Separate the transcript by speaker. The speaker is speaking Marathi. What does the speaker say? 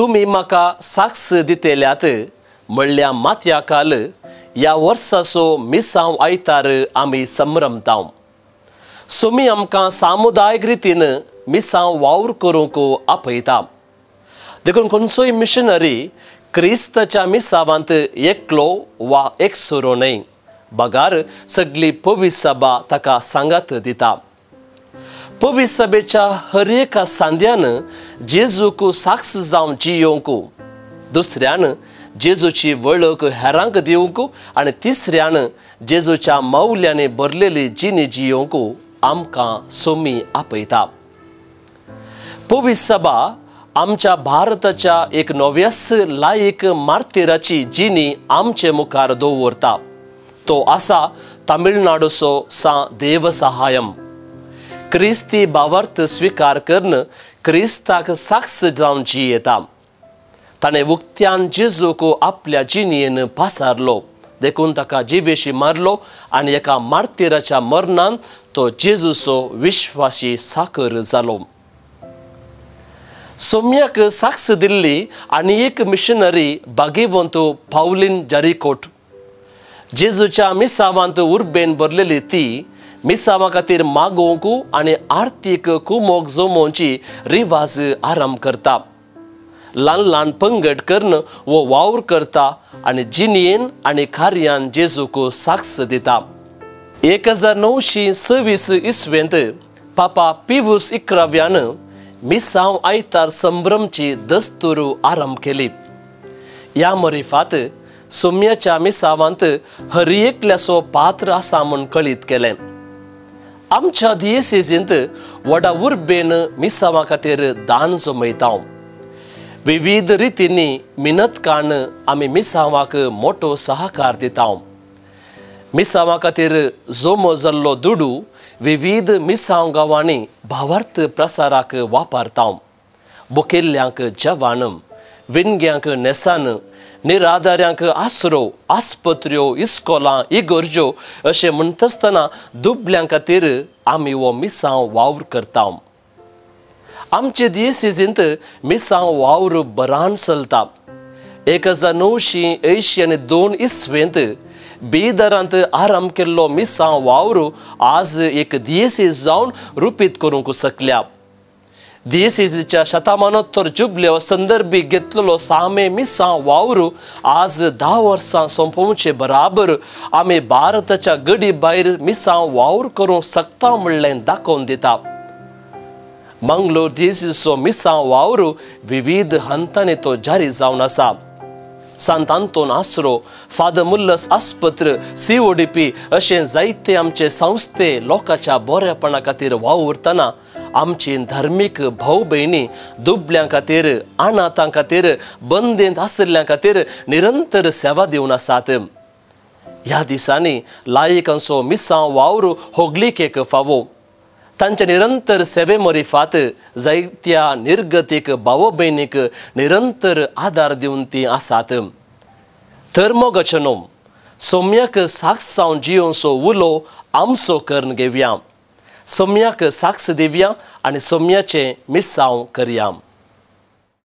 Speaker 1: तुम्ही म्हाका साक्ष दितेल्यात म्हणल्या मातया काल या वर्साचो मिसांव आयतार आमी संभ्रमताव. सोमी आमकां सामुदायिक रितीन मिसांव वावर करूंक आपयता. देखून खंयचोय मिशनरी क्रिस्ताच्या मिसावांत एकलो वा एकसुरो न्हय. बगार सगळी पवित्र सभा ताका सांगात दिता. पवित्र सभेच्या हर एका सांद्यान जेजूक साक्ष जावन जियोंक, दुसऱ्यान जेजूची वळख हेरांक दिवंक आनी तिसऱ्यान जेजूच्या मौल्यांनी भरलेली जिणी जियोंक आमकां सोमी आपयता. पवित्र सभा आमच्या भारताच्या एक नव्यास लायक मार्तेराची जिणी आमचे मुखार दवरता. तो आसा तामिळनाडूचो सा देवसहायम. क्रिस्ती भावार्थ स्वीकार करून क्रिस्ताक साक्ष जावन जियेता. ताणें उक्त्यान जेजूक आपल्या जिणयेन पासारलो. देखून ताका जिवेशी मारलो आनी एका मार्तेराच्या मरणान तो जेजूचो विश्वासी साकर जालो. सोम्याक साक्ष दिल्ली आनी एक मिशनरी भाग्यवंत पावलीन जारिकोट. जेजूच्या मिसावांत उर्बेन भरलेली ती मिसावा खातीर मागोवंक आनी आर्थीक कुमोग जमोवची रिवाज आराम करता. ल्हान ल्हान पंगड करून वो वावर करता आनी जिणयेन आनी कार्यान जेजूक साक्ष दिता. 1926 इसवेंत पापा पिवूस 11व्यान मिसांव आयतार संभ्रमची दस्तूर आरंभ केली. ह्या मरिफात सोम्याच्या मिसावांत हर एकल्याचो पात्र आसा म्हूण कळीत केलें. आमच्या दियेसीजींत व्हडा उर्बेन मिसावा खातीर दान जमयता. विविध रितींनी मिनतकान आमी मिसावाक मोठो सहकार दिता. मिसावा खातीर जमो जाल्लो दुडू विविध मिसांव गांवांनी भावार्थ प्रसाराक वापरता. बुकेल्ल्यांक जेवण, विणग्यांक नेसान, निराधाऱ्यांक आसरो, आस्पत्र्यो, इस्कोलां, इगर्ज्यो अशें म्हणटासतना दुबल्यां खातीर आमी हो मिसांव वावर करता. आमचे दियेसीजींत मिसांव वावर बरान चलता. 1982 इसवेंत बिदरांत आरंभ केल्लो मिसांव वावर आज एक दियेसीज जावन रुपीत करूंक शकल्या. दियेसीजीच्या शतमानोत्तर जुबल्यो संदर्भी घेतलेलो सामे मिसांव वावर आज 10 वर्सां संपोवचे बराबर आमी भारताच्या गडी भायर मिसांव वावर करूंक शकता म्हणलें दाखोवन दिता. मंगलोर दियेसीजचो मिसांव वावर विविध हंतांनी तो जारी जावन आसा. सांत आंतोन आसरो, फादर मुल्लस आस्पत्र, CODP अशें जायते आमचे संस्थे लोकांच्या बरेपणा खातीर वावुरतना आमची धार्मीक भाव भयणी दुबल्यां खातीर, अनाथां खातीर, बंदेंत आशिल्ल्यां खातीर निरंतर सेवा दिवन आसात. ह्या दिसांनी लायकांचो मिसांव वावर होगलीक एक फावो. तांच्या निरंतर सेवे मरिफात जायत्या निर्गतीक भाव भयणीक निरंतर आदार दिवन ती आसात. धर्मगचनोम सोम्याक साक्ष जावन जियोंचो उलो आमचो करून घेवया. सोम्याक साक्ष दिवया आनी सोम्याचें मिसांव करया.